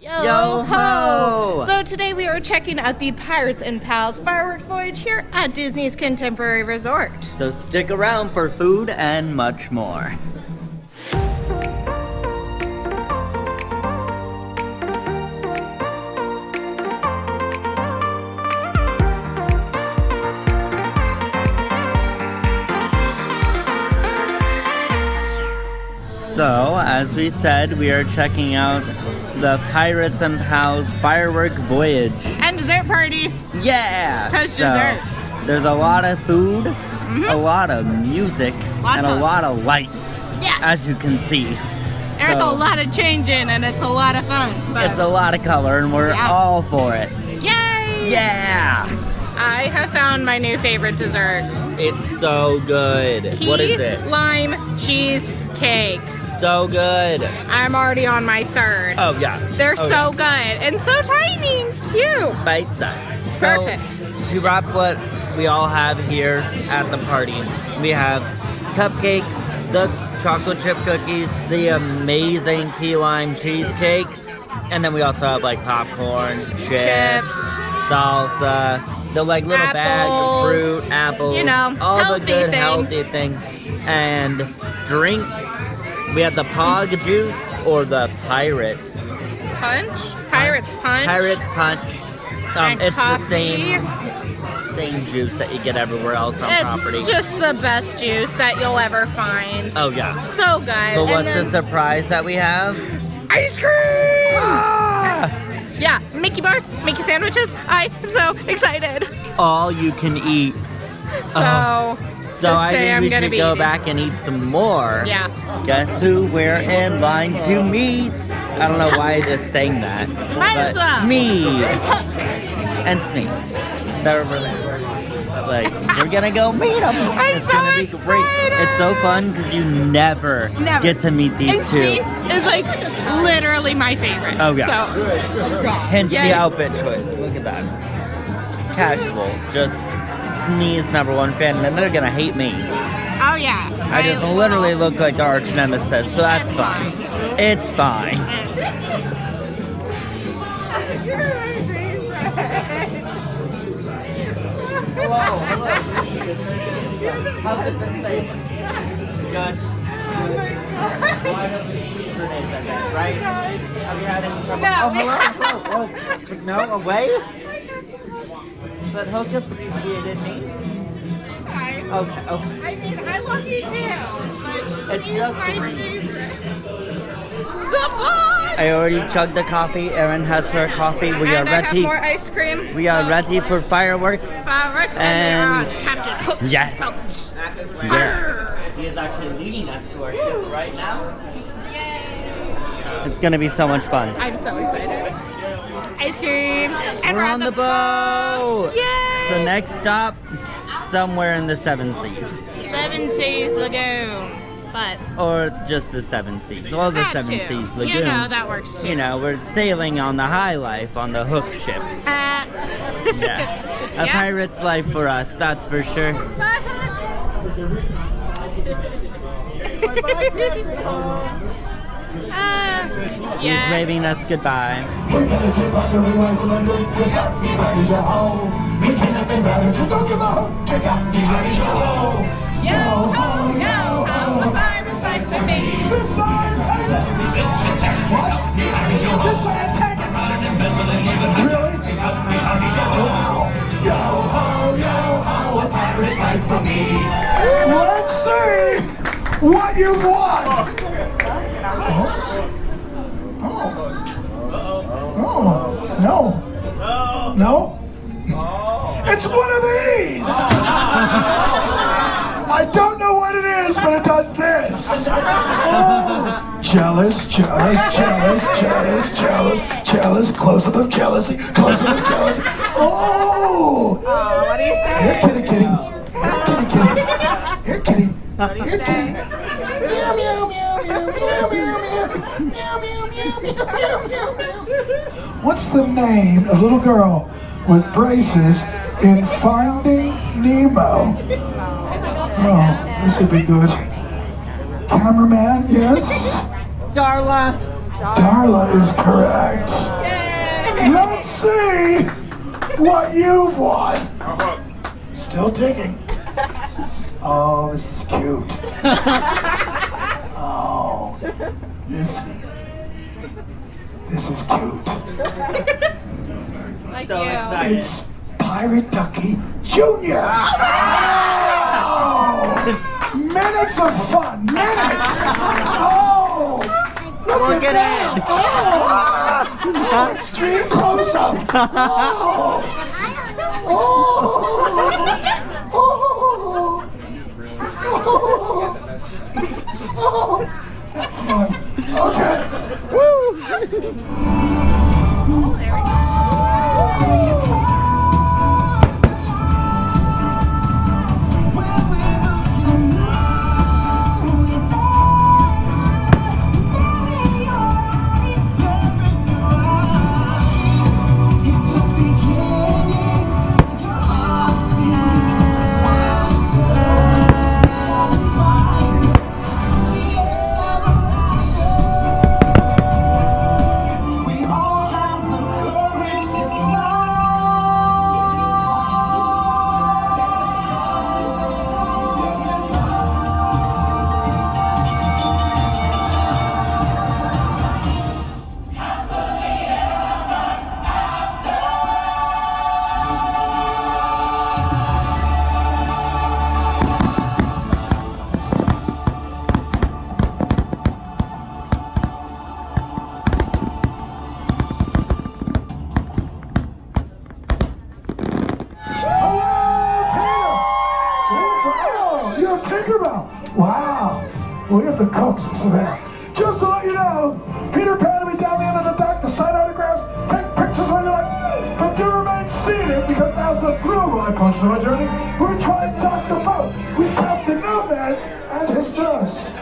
Yo ho! So today we are checking out the Pirates and Pals Fireworks Voyage here at Disney's Contemporary Resort. So stick around for food and much more. So, as we said, we are checking out the Pirates and Pals Firework Voyage. And dessert party. Yeah! Because desserts. There's a lot of food, a lot of music, and a lot of light. Yes! As you can see. There's a lot of changing and it's a lot of fun. It's a lot of color and we're all for it. Yay! Yeah! I have found my new favorite dessert. It's so good. Key What is it? Lime cheesecake. So good. I'm already on my third. Oh yeah. They're so good and so tiny and cute. Bite size. Perfect. So, to wrap what we all have here at the party, we have cupcakes, the chocolate chip cookies, the amazing key lime cheesecake, and then we also have like popcorn, chips, salsa, the like little bag of fruit, apples, you know, all the good healthy things, and drinks. We have the Pog juice or the Pirates Punch? Pirates Punch? Pirates Punch. It's coffee. the same juice that you get everywhere else on property. It's just the best juice that you'll ever find. Oh yeah. So good. But what's the surprise that we have? Ice cream! Ah! Yeah, Mickey bars, Mickey sandwiches. I am so excited. All you can eat. So I think we should go back and eat some more. Yeah. Guess who we're in line to meet? I don't know why I just sang that. Might as well. Smee. And Smee. They're really like, we're gonna go meet them. It's gonna be great. It's so fun because you never get to meet these and two. Smee is like literally my favorite. Oh yeah. So, hence the outfit choice. Look at that. Casual. Just Smee's #1 fan, and then they're gonna hate me. Oh yeah. I just literally look like the arch nemesis, so that's fine. It's fine. Hello. How's it been safe? Good. Why don't we eat grenades, I guess, right? Have you had any trouble? No. Oh, hello. No, away? But Hook appreciated me. Okay. I mean, I love you too. But It's just my green. favorite. I already chugged the coffee. Erin has her coffee. We are I have ready. more ice cream. We are ready for fireworks. Fireworks And Captain Hook's yes. boat. Yeah. He is actually leading us to our ship right now. Yay! It's gonna be so much fun. I'm so excited. Ice cream. And we're on the boat. Yay! So next stop, somewhere in the Seven Seas. Seven Seas Lagoon. But or just the Seven Seas. Well, the Seven Seas Lagoon. You know, that works too. You know, we're sailing on the high life on the Hook ship. Yeah. A pirate's life for us, that's for sure. He's waving us goodbye. Yo ho, yo ho, a pirate's life for me. This side what? This side really? Wow. Yo ho, a pirate's life for me. Let's see what you won. No. It's one of these. I don't know what it is, but it does this. Oh, jealous. Close up of jealousy. Oh. What do you say? Here, kitty. Here, kitty. Meow, meow, meow, meow, meow. What's the name of a little girl with braces in Finding Nemo? Oh, this would be good. Cameraman, yes? Darla. Darla is correct. Yay! Let's see what you've won. Still digging. Oh, this is cute. Oh, this is cute. Thank So you. excited. It's Pirate Ducky Jr. Oh, minutes of fun, minutes. Oh, look at that. Oh, extreme close up. Oh, oh, oh, oh, that's fun. Okay. Tinkerbell. Wow. We have the cooks, so there. Just to let you know, Peter Pan will be down the end of the dock to sign autographs, take pictures when you like, but do remain seated because now's the thrill ride portion of our journey. We're trying to dock the boat with Captain Nomads and his nurse.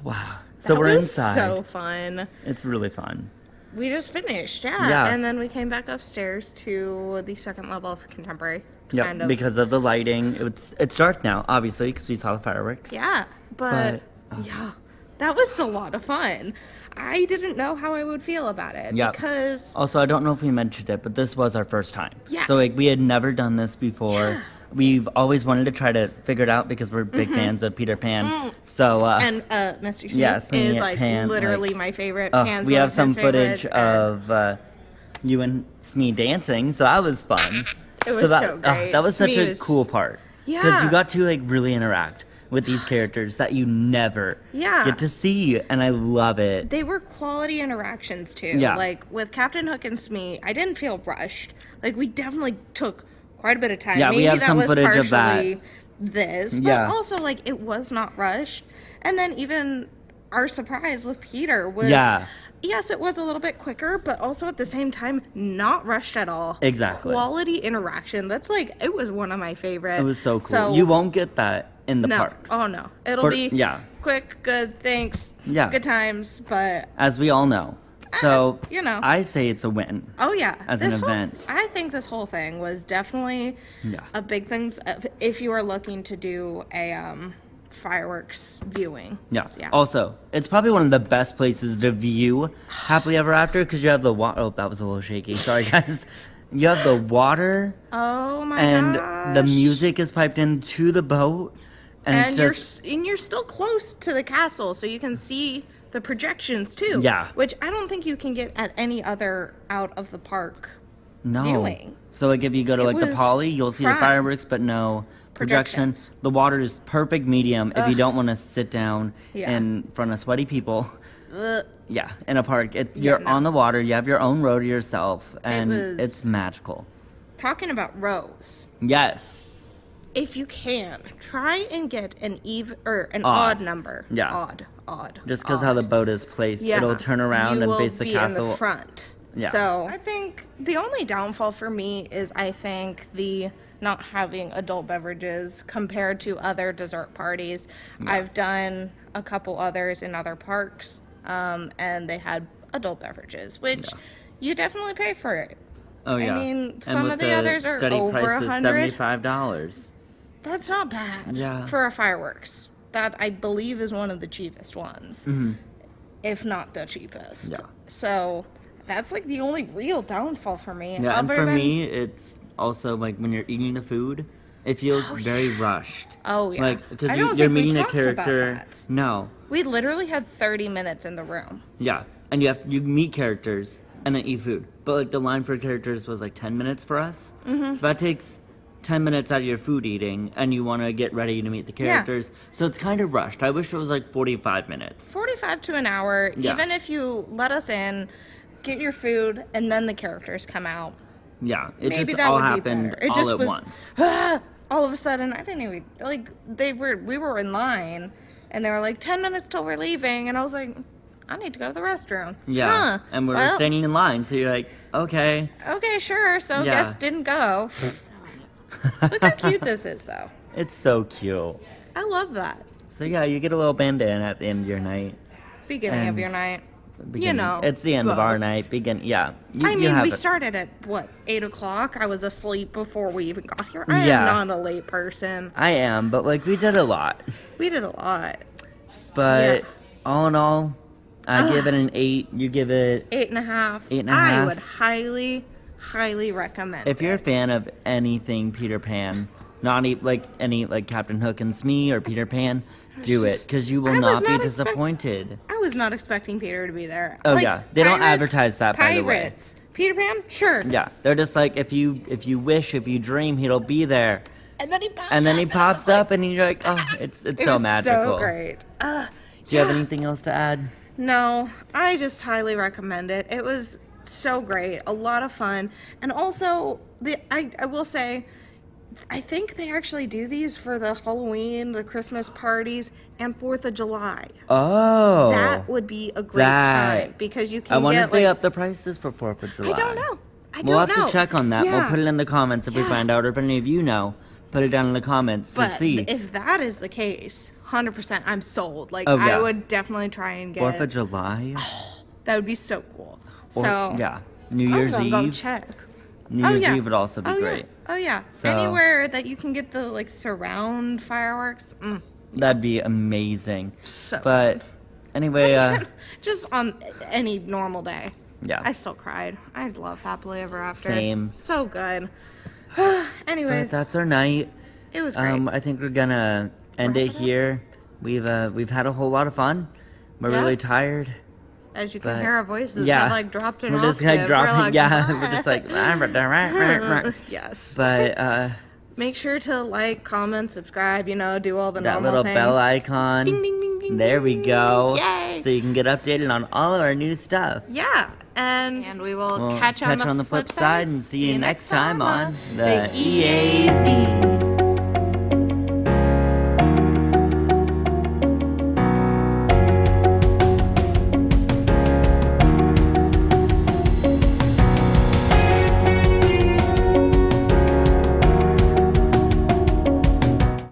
Wow. So That we're was inside. so fun. It's really fun. We just finished, yeah. Yeah. And then we came back upstairs to the second level of Contemporary. Yeah, kind of. because of the lighting. It's dark now, obviously, because we saw the fireworks. Yeah, but yeah, that was a lot of fun. I didn't know how I would feel about it Yeah. because Also, I don't know if we mentioned it, but this was our first time. Yeah. So like we had never done this before. Yeah. We've always wanted to try to figure it out because we're big fans of Peter Pan. So and Mr. Smee yeah, Smee is and like Pan, literally like- my favorite. oh, Pan's we one have of some his footage favorites, and of you and Smee dancing, so that was fun. It was that, so great. that was such Smee a was- cool part. Because Yeah. you got to like really interact with these characters that you never Yeah. get to see, and I love it. They were quality interactions too. Yeah. Like with Captain Hook and Smee, I didn't feel rushed. Like we definitely took quite a bit of time. Yeah, Maybe we have that some was footage of that. partially this, but Yeah. also like it was not rushed. And then even our surprise with Peter was Yeah. yes, it was a little bit quicker, but also at the same time not rushed at all. Exactly. Quality interaction. That's like it was one of my favorite. It was so cool. You won't get that in the no. parks. Oh no. It'll For- be yeah. quick, good, thanks. Yeah. Good times, but As we all know. So, you know. I say it's a win. oh yeah. As an This whole- event. I think this whole thing was definitely Yeah. a big thing if you are looking to do a fireworks viewing. Yeah. Yeah. Also, it's probably one of the best places to view Happily Ever After because you have the water. Oh, that was a little shaky. Sorry, guys. You have the water, Oh my and gosh. the music is piped into the boat, and, And you're it's just you're still close to the castle, so you can see the projections too. Yeah. Which I don't think you can get at any other out of the park. no. viewing. So like if you go to It like the was Poly, you'll see the prime. fireworks, but no projections. Projections. The water is perfect medium if you Ugh. don't want to sit down Yeah. in front of sweaty people. Ugh. Yeah, in a park. You're no. on the water. You have your own row to yourself, and was- it's magical. Talking about rows. Yes. If you can, try and get an an Odd. odd number. Yeah. Odd. Just because how the odd. boat is placed, Yeah. it'll turn around You and will face the be castle. in the front. Yeah. So I think the only downfall for me is I think the not having adult beverages compared to other dessert parties. I've done a couple others in other parks, and they had adult beverages, which you definitely pay for it. Oh yeah. mean, And some with of the others are study over price is $100. $75. That's not bad Yeah. for a fireworks. That I believe is one of the cheapest ones. Mm-hmm. if not the cheapest. Yeah. So that's like the only real downfall for me. Yeah, and other for than, me, it's also like when you're eating the food, it feels very rushed. Oh, yeah. Like, because I don't you're think we meeting a talked about character. that. No. We literally had 30 minutes in the room. Yeah, and you meet characters and then eat food. But like the line for characters was like 10 minutes for us. Mm-hmm. So that takes 10 minutes out of your food eating, and you want to get ready to meet the characters. Yeah. So it's kind of rushed. I wish it was like 45 minutes. 45 to an hour. Yeah. Even if you let us in, get your food, and then the characters come out. Yeah, it Maybe just that all would happened be better. It all just at was, once. All of a sudden, I didn't even, like, we were in line, and they were like, 10 minutes till we're leaving, and I was like, I need to go to the restroom. Yeah, and we were standing in line, so you're like, okay. Okay, sure, so Yeah. guess didn't go. Look how cute this is, though. It's so cute. I love that. So yeah, you get a little bandana at the end of your night. Beginning of And your night. Beginning. know, It's the end of both. our night. Yeah. I You mean, have we it. started at, 8 o'clock? I was asleep before we even got here. I Yeah. am not a late person. I am, but like we did a lot. We did a lot. But Yeah. all in all, I give it an 8. You give it 8.5. 8.5. I would highly recommend If you're a it. fan of anything Peter Pan, not any like Captain Hook and Smee or Peter Pan, do it because you I will was not be not disappointed. I was not expecting Peter to be there. Oh, yeah. They don't advertise that, by the way. Pirates. Peter Pan? Sure. Yeah, they're just like if you wish, if you dream, he'll be there. And then he pops And then up, he and I pops was like, up, and you're like, oh, it's it so was magical. so great. Do you have anything else to add? No, I just highly recommend it. It was so great, a lot of fun, and also I will say, I think they actually do these for the Halloween, the Christmas parties, and 4th of July. Oh, That would be a great time because you can I wonder get if they like, up the prices for 4th of July. I don't know. We'll have to check on that. We'll Yeah. put it in the comments if we find out, or if any of you know, put it down in the comments But to see. if that is the case, 100%, I'm sold. Like, Oh, yeah. I would definitely try and get 4th of July? That would be so cool. Or, So yeah, New I'm Year's gonna go Eve. check. New Oh, Year's yeah. Eve would also be Oh, great. Yeah. Oh yeah. So- Anywhere that you can get the like surround fireworks. That'd be amazing. So But anyway, just on any normal day. yeah. I still cried. I love Happily Ever After. Same. So good. Anyways, But that's our night. it was great. I think we're gonna end it Wrap it up? here. We've had a whole lot of fun. We're Yeah. really tired. As you can but- hear, our voices yeah. have like dropped an We're just octave. like dropping. We're like, Yeah, we're just like. yes. But make sure to like, comment, subscribe. Do all the that normal little things. bell icon. Ding ding ding ding. There we ding. go. Yay. So you can get updated on all of our new stuff. Yeah, and we will We'll catch you on the flip side and see you next time on the the EAZ.